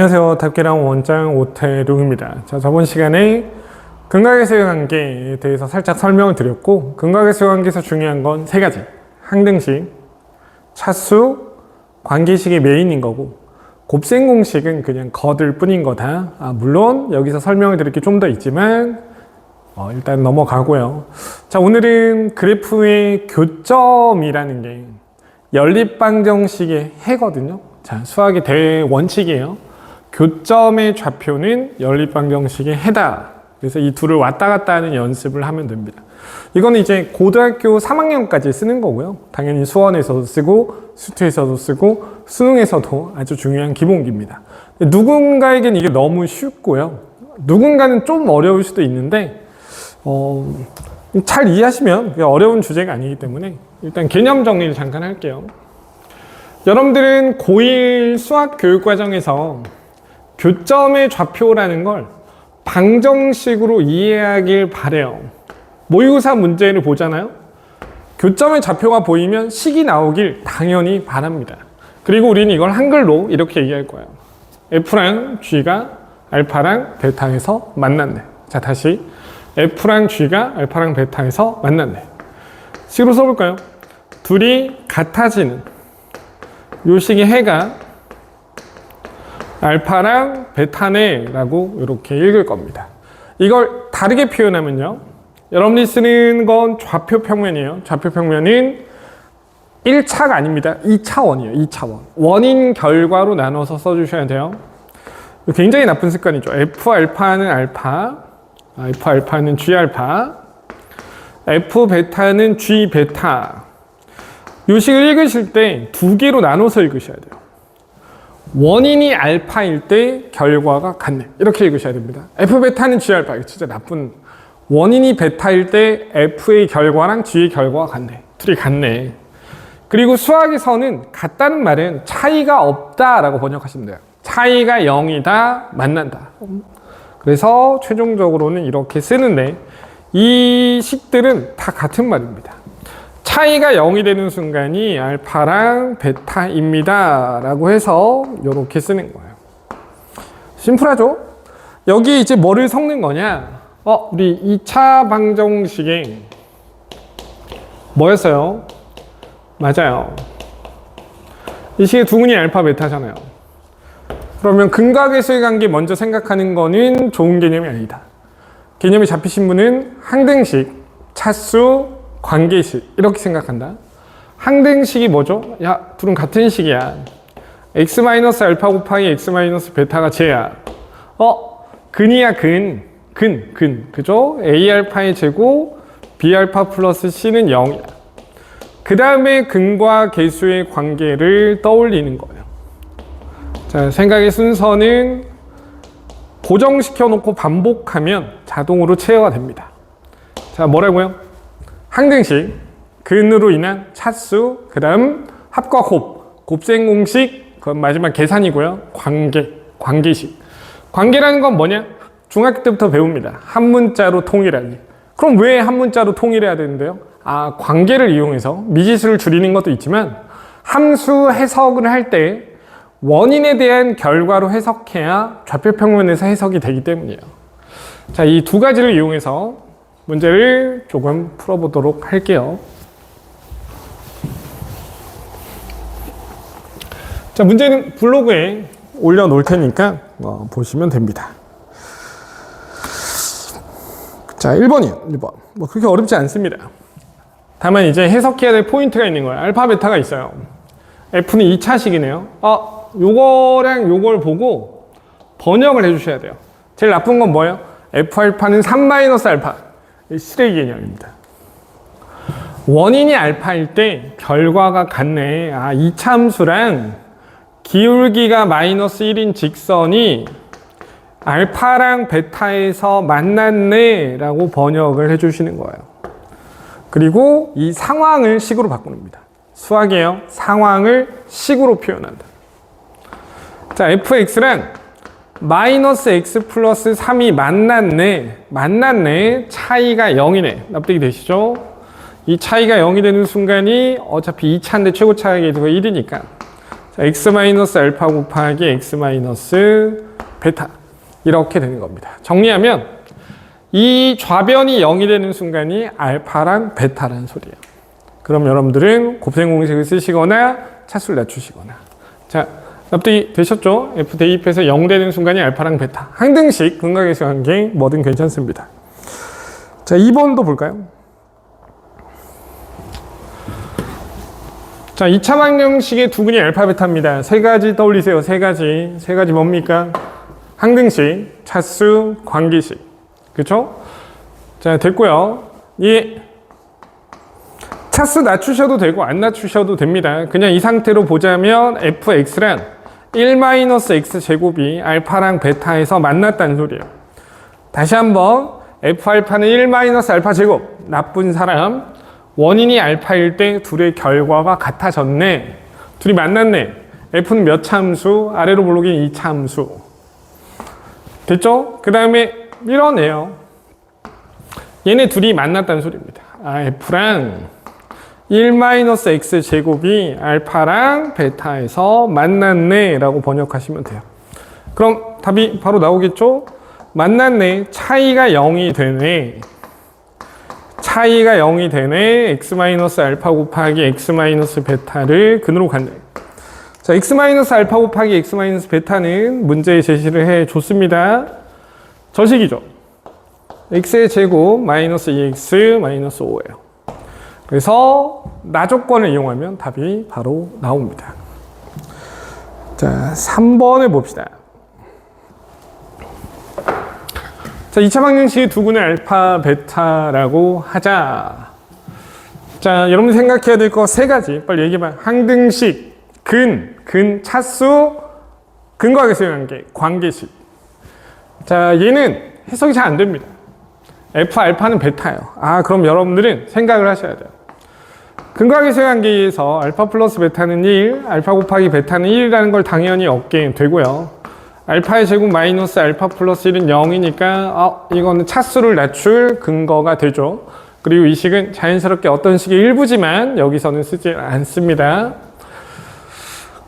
안녕하세요. 탑기랑 원장 오태룡입니다. 자, 저번 시간에 근각의수의 관계에 대해서 살짝 설명을 드렸고, 근각의수의 관계에서 중요한 건 세 가지. 항등식, 차수, 관계식이 메인인 거고, 곱셈 공식은 그냥 거들 뿐인 거다. 물론 여기서 설명을 드릴 게 좀 더 있지만 일단 넘어가고요. 자, 오늘은 그래프의 교점이라는 게 연립방정식의 해거든요. 자, 수학의 대원칙이에요. 교점의 좌표는 연립방정식의 해다. 그래서 이 둘을 왔다 갔다 하는 연습을 하면 됩니다. 이거는 이제 고등학교 3학년까지 쓰는 거고요. 당연히 수원에서도 쓰고 수투에서도 쓰고 수능에서도 아주 중요한 기본기입니다. 누군가에겐 이게 너무 쉽고요. 누군가는 좀 어려울 수도 있는데 잘 이해하시면 어려운 주제가 아니기 때문에 일단 개념 정리를 잠깐 할게요. 여러분들은 고1 수학 교육 과정에서 교점의 좌표라는 걸 방정식으로 이해하길 바래요. 모의고사 문제를 보잖아요. 교점의 좌표가 보이면 식이 나오길 당연히 바랍니다. 그리고 우리는 이걸 한글로 이렇게 얘기할 거예요. F랑 G가 알파랑 베타에서 만났네. 자, 다시 F랑 G가 알파랑 베타에서 만났네. 식으로 써볼까요? 둘이 같아지는 요 식의 해가 알파랑 베타네 라고 이렇게 읽을 겁니다. 이걸 다르게 표현하면요, 여러분이 쓰는 건 좌표 평면이에요. 좌표 평면은 1차가 아닙니다. 2차원이에요. 2차원. 원인 결과로 나눠서 써주셔야 돼요. 굉장히 나쁜 습관이죠. F 알파는 알파, F 알파는 G 알파, F 베타는 G 베타. 이 식을 읽으실 때 두 개로 나눠서 읽으셔야 돼요. 원인이 알파일 때 결과가 같네. 이렇게 읽으셔야 됩니다. F 베타는 G 알파. 이거 진짜 나쁜. 원인이 베타일 때 F의 결과랑 G의 결과가 같네. 둘이 같네. 그리고 수학에서는 같다는 말은 차이가 없다라고 번역하시면 돼요. 차이가 0이다, 만난다. 그래서 최종적으로는 이렇게 쓰는데 이 식들은 다 같은 말입니다. 차이가 0이 되는 순간이 알파랑 베타입니다 라고 해서 이렇게 쓰는 거예요. 심플하죠? 여기에 이제 뭐를 섞는 거냐? 우리 2차 방정식에 뭐였어요? 맞아요. 이 식의 두근이 알파 베타잖아요. 그러면 근각의수의 관계 먼저 생각하는 거는 좋은 개념이 아니다. 개념이 잡히신 분은 항등식, 차수, 관계식 이렇게 생각한다. 항등식이 뭐죠? 야, 둘은 같은 식이야. x 알파 곱하기 x 베타가 쟤야. 근이야 근. 그죠? a 알파의 제곱 b 알파 플러스 c는 0이야. 그 다음에 근과 계수의 관계를 떠올리는 거예요. 자, 생각의 순서는 고정시켜 놓고 반복하면 자동으로 체화가 됩니다. 자, 뭐라고요? 항등식, 근으로 인한 차수, 그 다음 합과 곱셈 공식, 그건 마지막 계산이고요. 관계식. 관계라는 건 뭐냐? 중학교 때부터 배웁니다. 한 문자로 통일하기. 그럼 왜 한 문자로 통일해야 되는데요? 관계를 이용해서 미지수를 줄이는 것도 있지만 함수 해석을 할 때 원인에 대한 결과로 해석해야 좌표 평면에서 해석이 되기 때문이에요. 자, 이 두 가지를 이용해서 문제를 조금 풀어보도록 할게요. 자, 문제는 블로그에 올려놓을 테니까 보시면 됩니다. 자, 1번이요. 1번. 그렇게 어렵지 않습니다. 다만 이제 해석해야 될 포인트가 있는 거예요. 알파, 베타가 있어요. F는 2차식이네요. 요거랑 요걸 보고 번역을 해주셔야 돼요. 제일 나쁜 건 뭐예요? F 알파는 3 알파. 쓰레기 개념입니다. 원인이 알파일 때 결과가 같네. 이차 함수랑 기울기가 마이너스 1인 직선이 알파랑 베타에서 만났네 라고 번역을 해주시는 거예요. 그리고 이 상황을 식으로 바꾸는겁니다. 수학이에요. 상황을 식으로 표현한다. 자, fx랑 마이너스 x 플러스 3이 만났네. 차이가 0이네. 납득이 되시죠? 이 차이가 0이 되는 순간이 어차피 2차인데 최고 차이가 1이니까. 자, x-알파 곱하기 x-베타 이렇게 되는 겁니다. 정리하면 이 좌변이 0이 되는 순간이 알파랑 베타라는 소리예요. 그럼 여러분들은 곱셈 공식을 쓰시거나 차수를 낮추시거나. 자, 납득이 되셨죠? F 대입해서 0 되는 순간이 알파랑 베타. 항등식 근각에서 관계 뭐든 괜찮습니다. 자, 2번도 볼까요? 자, 2차 방정식의 두근이 알파 베타입니다. 세 가지 떠올리세요. 세 가지. 세 가지 뭡니까? 항등식, 차수, 관계식. 그쵸? 자, 됐고요. 이 차수 낮추셔도 되고 안 낮추셔도 됩니다. 그냥 이 상태로 보자면 fx란 1-x 제곱이 알파랑 베타에서 만났다는 소리예요. 다시 한번 f알파는 1-알파 제곱. 나쁜 사람. 원인이 알파일 때 둘의 결과가 같아졌네. 둘이 만났네. f는 몇 참수? 아래로 볼록인 2 참수. 됐죠? 그 다음에 밀어내요. 얘네 둘이 만났다는 소리입니다. f랑 1-x 제곱이 알파랑 베타에서 만났네 라고 번역하시면 돼요. 그럼 답이 바로 나오겠죠? 만났네. 차이가 0이 되네. 차이가 0이 되네. x-알파 곱하기 x-베타를 근으로 간다. 자, x-알파 곱하기 x-베타는 문제에 제시를 해 줬습니다. 저식이죠. x의 제곱 마이너스 2x 마이너스 5예요. 그래서 나조건을 이용하면 답이 바로 나옵니다. 자, 3번을 봅시다. 자, 2차 방정식의 두근의 알파, 베타라고 하자. 자, 여러분 생각해야 될 거 세 가지. 빨리 얘기해봐. 항등식, 근, 차수, 근과계수의 관계, 관계식. 자, 얘는 해석이 잘 안 됩니다. F 알파는 베타예요. 아, 그럼 여러분들은 생각을 하셔야 돼요. 근과계수의 관계에서 알파 플러스 베타는 1, 알파 곱하기 베타는 1이라는 걸 당연히 얻게 되고요. 알파의 제곱 마이너스 알파 플러스 1은 0이니까 이거는 차수를 낮출 근거가 되죠. 그리고 이 식은 자연스럽게 어떤 식의 일부지만 여기서는 쓰지 않습니다.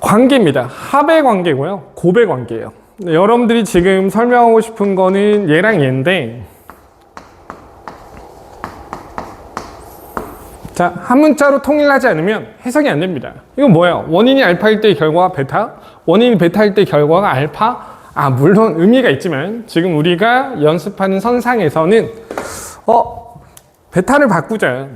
관계입니다. 합의 관계고요. 곱의 관계예요. 여러분들이 지금 설명하고 싶은 거는 얘랑 얘인데, 자, 한 문자로 통일하지 않으면 해석이 안 됩니다. 이건 뭐예요? 원인이 알파일 때 결과가 베타? 원인이 베타일 때 결과가 알파? 아, 물론 의미가 있지만 지금 우리가 연습하는 선상에서는 베타를 바꾸자.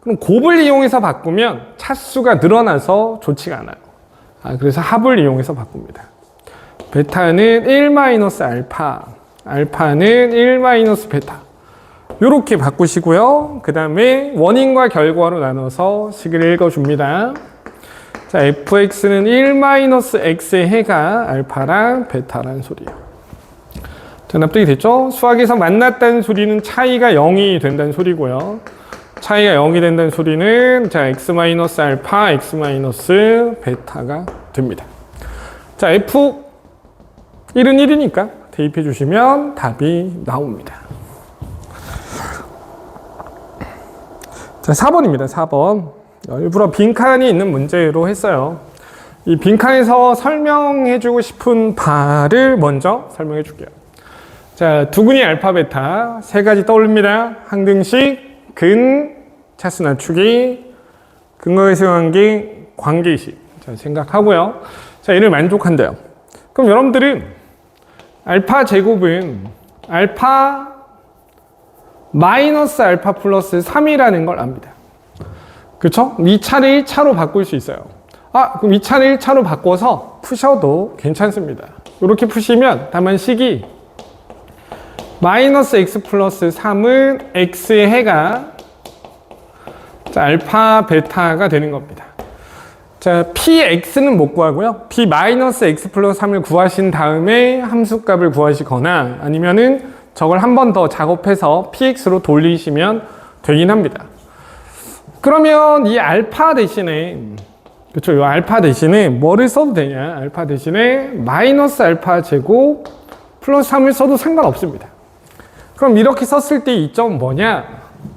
그럼 곱을 이용해서 바꾸면 차수가 늘어나서 좋지가 않아요. 그래서 합을 이용해서 바꿉니다. 베타는 1-알파, 알파는 1-베타. 요렇게 바꾸시고요. 그 다음에 원인과 결과로 나눠서 식을 읽어줍니다. 자, fx는 1-x의 해가 알파랑 베타라는 소리예요. 자, 납득이 됐죠? 수학에서 만났다는 소리는 차이가 0이 된다는 소리고요. 차이가 0이 된다는 소리는 자, x-알파, x-베타가 됩니다. 자, f 1은 1이니까 대입해 주시면 답이 나옵니다. 자, 4번입니다. 4번. 일부러 빈칸이 있는 문제로 했어요. 이 빈칸에서 설명해주고 싶은 바를 먼저 설명해 줄게요. 자, 두근이 알파, 베타 세 가지 떠올립니다. 항등식, 근, 차수 낮추기, 근거계수의 관계, 관계식. 자, 생각하고요. 자, 얘를 만족한대요. 그럼 여러분들은 알파 제곱은 알파 마이너스 알파 플러스 3이라는 걸 압니다. 그렇죠? 2차를 1차로 바꿀 수 있어요. 그럼 2차를 1차로 바꿔서 푸셔도 괜찮습니다. 이렇게 푸시면 다만 식이 마이너스 x 플러스 3은 x의 해가 자, 알파 베타가 되는 겁니다. 자, px는 못 구하고요. p 마이너스 x 플러스 3을 구하신 다음에 함수값을 구하시거나 아니면은 저걸 한 번 더 작업해서 px로 돌리시면 되긴 합니다. 그러면 이 알파 대신에, 그렇죠? 이 알파 대신에 뭐를 써도 되냐? 알파 대신에 마이너스 알파 제곱 플러스 3을 써도 상관없습니다. 그럼 이렇게 썼을 때 이 점은 뭐냐?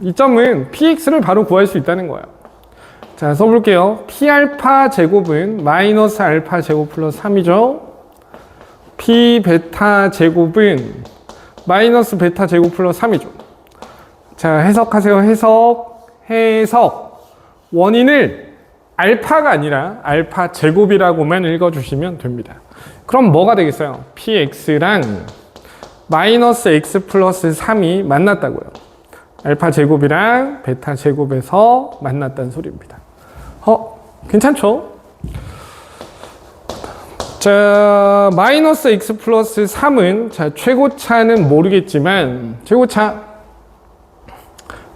이 점은 px를 바로 구할 수 있다는 거예요. 자, 써볼게요. P알파 제곱은 마이너스 알파 제곱 플러스 3이죠. P 베타 제곱은 마이너스 베타 제곱 플러스 3이죠. 자, 해석하세요. 해석. 원인을 알파가 아니라 알파 제곱이라고만 읽어주시면 됩니다. 그럼 뭐가 되겠어요? px랑 마이너스 x 플러스 3이 만났다고요. 알파 제곱이랑 베타 제곱에서 만났다는 소리입니다. 괜찮죠? 자, 마이너스 x 플러스 3은 자, 최고차는 모르겠지만 최고차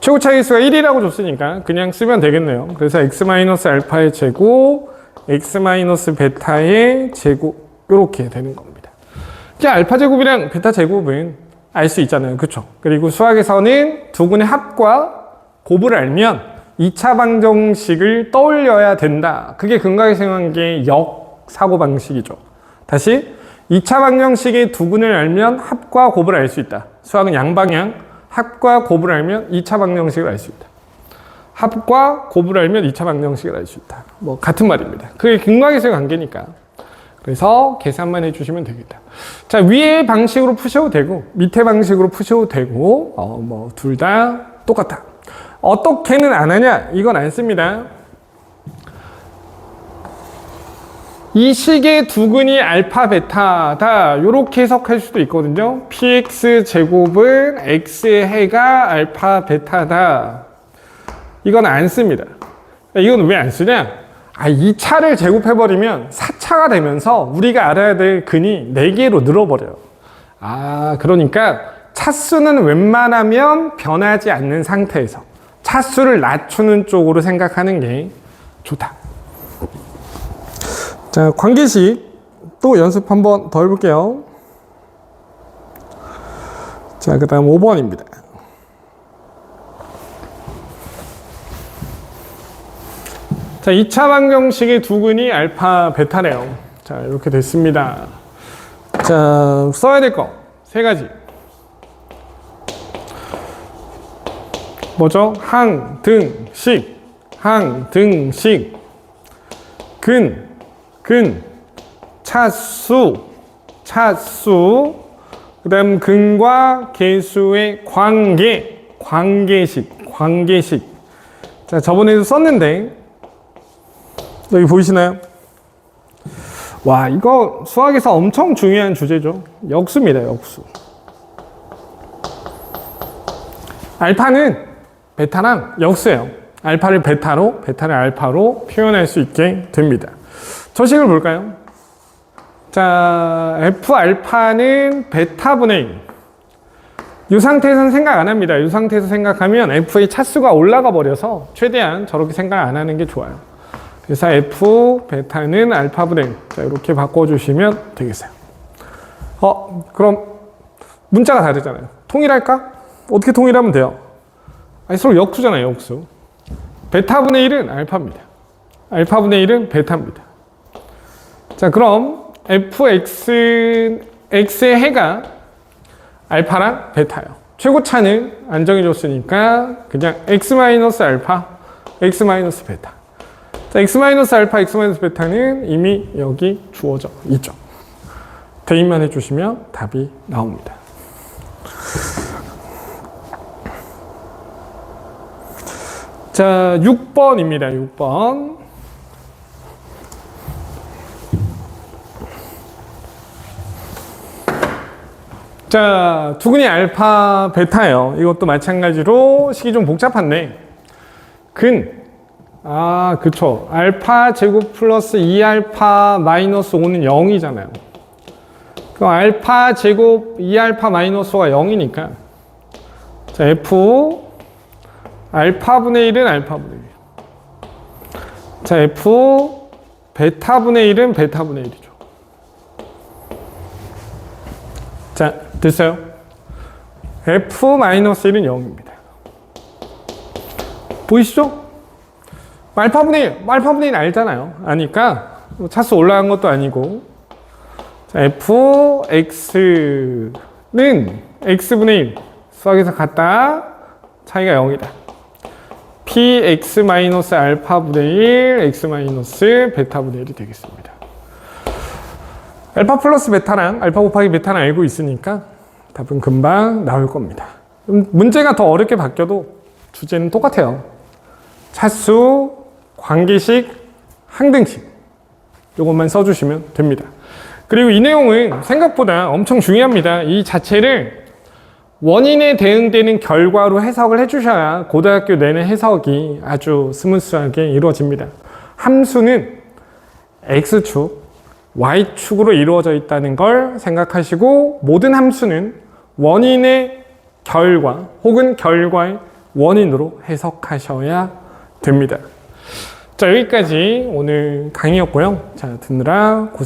개수가 1이라고 줬으니까 그냥 쓰면 되겠네요. 그래서 x 마이너스 알파의 제곱, x 마이너스 베타의 제곱 이렇게 되는 겁니다. 이제 알파 제곱이랑 베타 제곱은 알 수 있잖아요. 그렇죠? 그리고 수학에서는 두 군의 합과 곱을 알면 2차 방정식을 떠올려야 된다. 그게 근각의 생각의 역사고방식이죠. 다시 2차 방정식의 두 군을 알면 합과 곱을 알 수 있다. 수학은 양방향 합과 곱을 알면 2차 방정식을 알 수 있다. 합과 곱을 알면 2차 방정식을 알 수 있다. 뭐 같은 말입니다. 그게 근각에서의 관계니까. 그래서 계산만 해주시면 되겠다. 자, 위의 방식으로 푸셔도 되고 밑에 방식으로 푸셔도 되고 뭐 둘 다 똑같다. 어떻게는 안 하냐? 이건 안 씁니다. 이 식의 두근이 알파 베타다 이렇게 해석할 수도 있거든요. px 제곱은 x해가 알파 베타다. 이건 안 씁니다. 이건 왜 안 쓰냐? 2차를 제곱해버리면 4차가 되면서 우리가 알아야 될 근이 4개로 늘어버려요. 그러니까 차수는 웬만하면 변하지 않는 상태에서 차수를 낮추는 쪽으로 생각하는 게 좋다. 자, 관계식 또 연습 한번 더 해볼게요. 자, 그 다음 5번입니다. 자, 2차 방정식의 두근이 알파 베타래요. 자, 이렇게 됐습니다. 자, 써야 될 거 3가지. 뭐죠? 항등식, 근, 차수, 그 다음 근과 계수의 관계식. 자, 저번에도 썼는데, 여기 보이시나요? 와, 이거 수학에서 엄청 중요한 주제죠. 역수입니다, 역수. 알파는 베타랑 역수예요. 알파를 베타로, 베타를 알파로 표현할 수 있게 됩니다. 저식을 볼까요? 자, F 알파는 베타분의 1. 이 상태에서는 생각 안 합니다. 이 상태에서 생각하면 F의 차수가 올라가 버려서 최대한 저렇게 생각 안 하는 게 좋아요. 그래서 F 베타는 알파분의 1. 자, 이렇게 바꿔주시면 되겠어요. 그럼 문자가 다르잖아요. 통일할까? 어떻게 통일하면 돼요? 서로 역수잖아요, 역수. 베타분의 1은 알파입니다. 알파분의 1은 베타입니다. 자, 그럼 fx의 해가 알파랑 베타예요. 최고차는 안 정해줬으니까 그냥 x-알파, x-베타. 자, x-알파, x-베타는 이미 여기 주어져 있죠. 대입만 해주시면 답이 나옵니다. 자, 6번입니다. 6번. 자, 두근이 알파, 베타예요. 이것도 마찬가지로 식이 좀 복잡한데 그쵸. 알파 제곱 플러스 2알파 마이너스 5는 0이잖아요. 그럼 알파 제곱 2알파 마이너스 5가 0이니까 자, F 알파분의 1은 알파분의 1. 자, F 베타분의 1은 베타분의 1이죠. 자, 됐어요? F-1은 0입니다. 보이시죠? 알파분의 1 알잖아요. 아니까 차수 올라간 것도 아니고 자, Fx는 X분의 1 수학에서 같다. 차이가 0이다. tx-알파분의 1 x-베타분의 1이 되겠습니다. 알파 플러스 베타랑 알파 곱하기 베타는 알고 있으니까 답은 금방 나올 겁니다. 문제가 더 어렵게 바뀌어도 주제는 똑같아요. 차수, 관계식, 항등식 이것만 써주시면 됩니다. 그리고 이 내용은 생각보다 엄청 중요합니다. 이 자체를 원인에 대응되는 결과로 해석을 해주셔야 고등학교 내내 해석이 아주 스무스하게 이루어집니다. 함수는 X축, Y축으로 이루어져 있다는 걸 생각하시고 모든 함수는 원인의 결과 혹은 결과의 원인으로 해석하셔야 됩니다. 자, 여기까지 오늘 강의였고요. 자, 듣느라 고생